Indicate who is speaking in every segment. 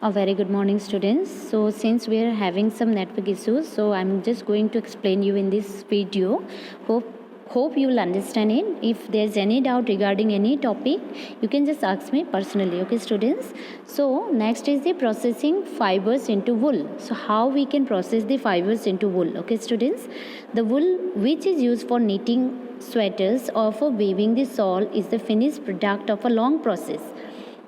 Speaker 1: A very good morning, students. So since we are having some network issues, so I'm just going to explain you in this video. Hope you will understand it. If there's any doubt regarding any topic, you can just ask me personally. Okay, students. So next is the processing fibers into wool. So how we can process the fibers into wool? Okay, students. The wool which is used for knitting sweaters or for weaving the shawl is the finished product of a long process,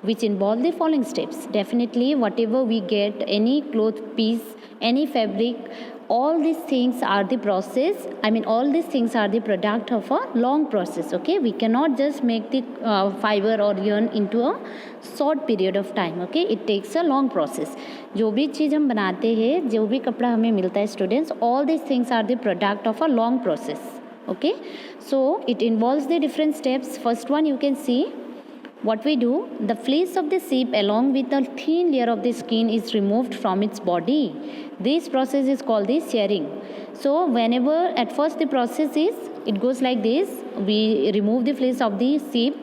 Speaker 1: which involve the following steps. Definitely, whatever we get, any cloth piece, any fabric, all these things are the process. All these things are the product of a long process. Okay, we cannot just make the fiber or yarn into a short period of time. Okay, it takes a long process. जो भी चीज़ हम बनाते हैं, जो भी कपड़ा हमें मिलता है students, all these things are the product of a long process. Okay, so it involves the different steps. First one you can see. What we do, the fleece of the sheep along with a thin layer of the skin is removed from its body. This process is called the shearing. So whenever at first the process is, it goes like this. We remove the fleece of the sheep,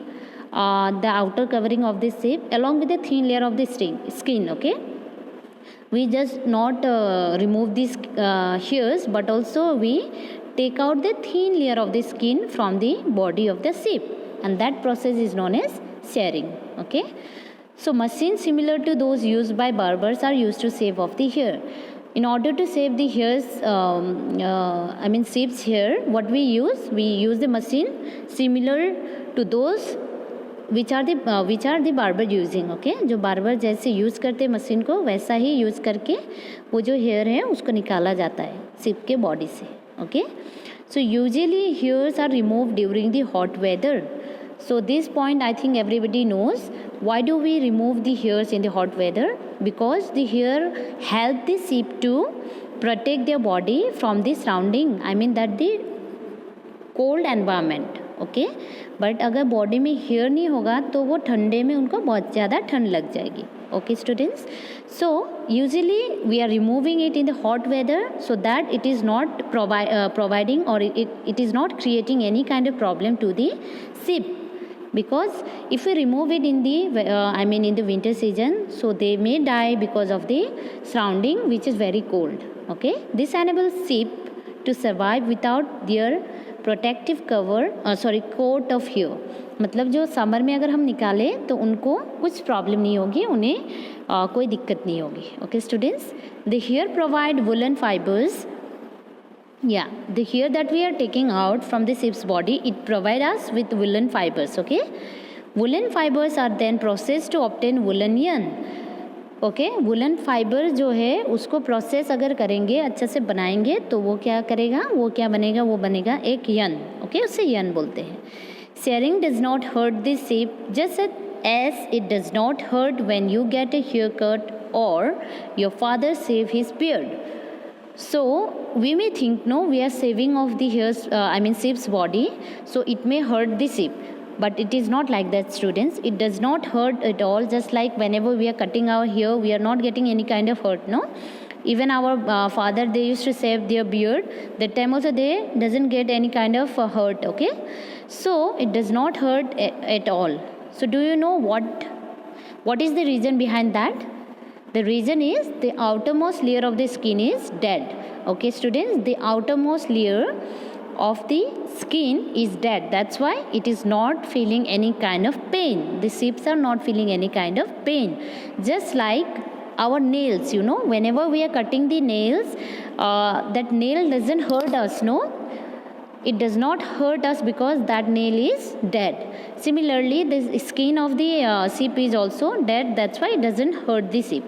Speaker 1: the outer covering of the sheep along with the thin layer of the skin. Okay. We just not remove these hairs, but also we take out the thin layer of the skin from the body of the sheep, and that process is known as shearing. Okay, so machines similar to those used by barbers are used to shave off the hair. In order to shave the hairs, sheep's hair, what we use the machine similar to those which are the barber using. Okay, जो barber जैसे use करते हैं machine को, वैसा ही use करके वो जो hair है उसको निकाला जाता है sheep के बॉडी से. Okay, so usually hairs are removed during the hot weather. So this point I think everybody knows. Why do we remove the hairs in the hot weather? Because the hair help the sheep to protect their body from the surrounding. That the cold environment. Okay, but अगर body में hair नहीं होगा तो वो ठंडे में उनको बहुत ज़्यादा ठंड लग जाएगी. Okay, students. So usually we are removing it in the hot weather so that it is not providing or it is not creating any kind of problem to the sheep. Because if we remove it in the in the winter season, so they may die because of the surrounding which is very cold. Okay, this enables sheep to survive without their protective coat of hair. मतलब जो summer में अगर हम निकालें तो उनको कुछ problem नहीं होगी, उन्हें कोई दिक्कत नहीं होगी. Okay students, the hair provide woollen fibres. The hair that we are taking out from the sheep's body, it provides us with woolen fibers. Okay, woolen fibers are then processed to obtain woolen yarn. Okay, woollen fibre जो है उसको process अगर करेंगे, अच्छे से बनाएंगे तो वो क्या करेगा, वो क्या बनेगा, वो बनेगा एक यन. ओके, उससे यन बोलते हैं. Shearing does not hurt the sheep just as it does not hurt when you get a haircut or your father shave his beard. So we may think, no, we are shaving off the hairs, sheep's body, so it may hurt the sheep. But it is not like that, students. It does not hurt at all. Just like whenever we are cutting our hair, we are not getting any kind of hurt, no? Even our father, they used to shave their beard. That time also they doesn't get any kind of hurt, okay? So it does not hurt at all. So do you know what is the reason behind that? The reason is the outermost layer of the skin is dead. Okay, students, the outermost layer of the skin is dead. That's why it is not feeling any kind of pain. The sheep are not feeling any kind of pain. Just like our nails, whenever we are cutting the nails, that nail doesn't hurt us, no? It does not hurt us because that nail is dead. Similarly, the skin of the sheep is also dead. That's why it doesn't hurt the sheep.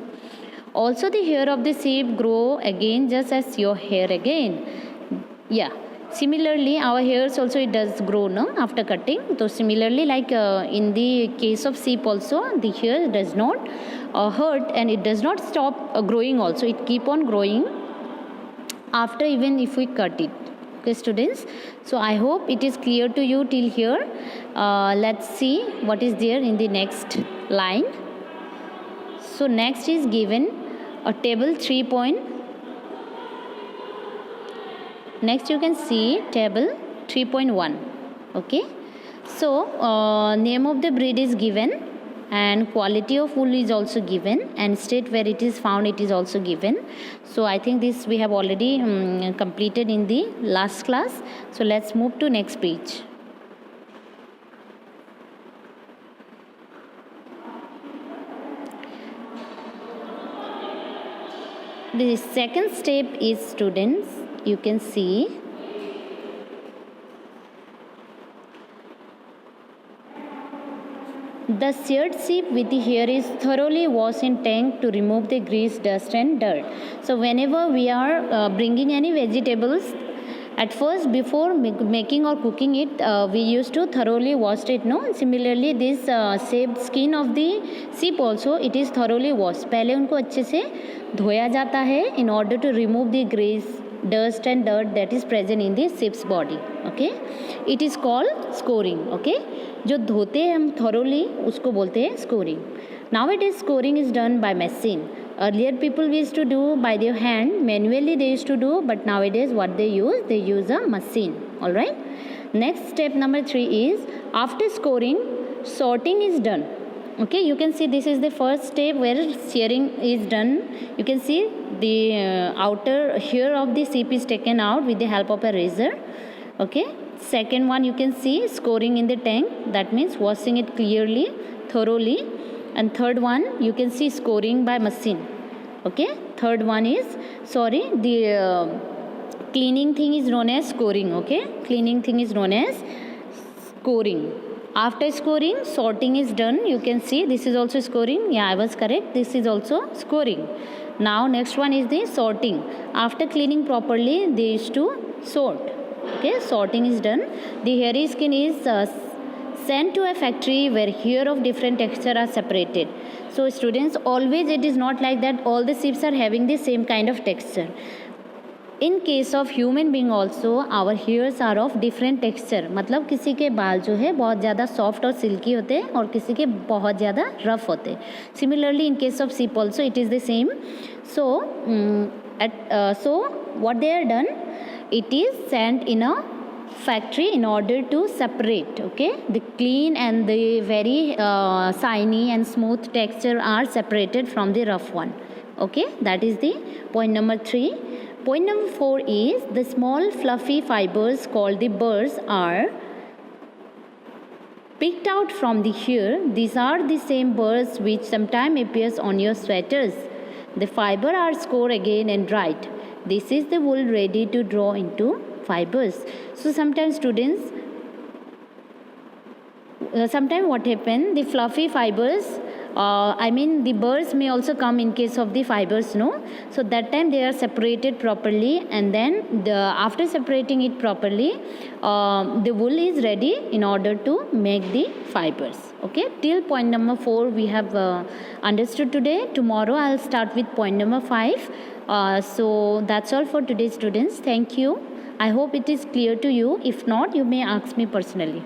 Speaker 1: Also, the hair of the sheep grow again just as your hair again. Similarly, our hairs also it does grow, no, after cutting. So similarly, like in the case of sheep also, the hair does not hurt and it does not stop growing also. It keep on growing after even if we cut it. Okay, students. So I hope it is clear to you till here. Let's see what is there in the next line. So next is given a table 3. Next you can see table 3.1. Okay, so name of the breed is given and quality of wool is also given, and state where it is found, it is also given. So I think this we have already completed in the last class. So let's move to next page. The second step is, students, you can see the sheared sheep with the hair is thoroughly washed in tank to remove the grease, dust and dirt. So whenever we are bringing any vegetables, at first before making or cooking it, we used to thoroughly wash it, no? Similarly this shaved skin of the sheep also, it is thoroughly washed. पहले उनको अच्छे से धोया जाता है in order to remove the grease, dust and dirt that is present in the sheep's body. Okay, it is called scoring. Okay, जो धोते हैं हम thoroughly उसको बोलते हैं scoring. Nowadays scoring is done by machine. Earlier people used to do by their hand, manually they used to do, but nowadays what they use a machine. All right, next step number 3 is, after scoring, sorting is done. Okay, you can see this is the first step where shearing is done. You can see the outer hair of the sheep is taken out with the help of a razor. Okay, second one you can see scoring in the tank, that means washing it clearly, thoroughly. And third one you can see scoring by machine. Okay, third one is, the cleaning thing is known as scoring. Okay, cleaning thing is known as scoring. After scoring, sorting is done. You can see this is also scoring. Yeah, I was correct. This is also scoring. Now next one is the sorting. After cleaning properly, they used to sort. Okay, sorting is done. The hairy skin is sent to a factory where hair of different texture are separated. So students, always it is not like that all the sheep are having the same kind of texture. In case of human being also, our hairs are of different texture. मतलब किसी के बाल जो है बहुत ज़्यादा soft और silky होते हैं और किसी के बहुत ज़्यादा rough होते हैं. Similarly, in case of sheep also it is the same. So, what they are done, it is sent in a factory in order to separate. Okay, the clean and the very shiny and smooth texture are separated from the rough one. Okay, that is the point number 3. Point number 4 is, the small fluffy fibers called the burrs are picked out from the hair. These are the same burrs which sometimes appears on your sweaters. The fiber are scored again and dried. This is the wool ready to draw into fibers. So sometimes students, sometimes what happen, the fluffy fibers, the burrs may also come in case of the fibers, no? So that time they are separated properly, and then after separating it properly, the wool is ready in order to make the fibers. Okay, till point number 4 we have understood today. Tomorrow I'll start with point number 5. So that's all for today, students. Thank you. I hope it is clear to you. If not, you may ask me personally.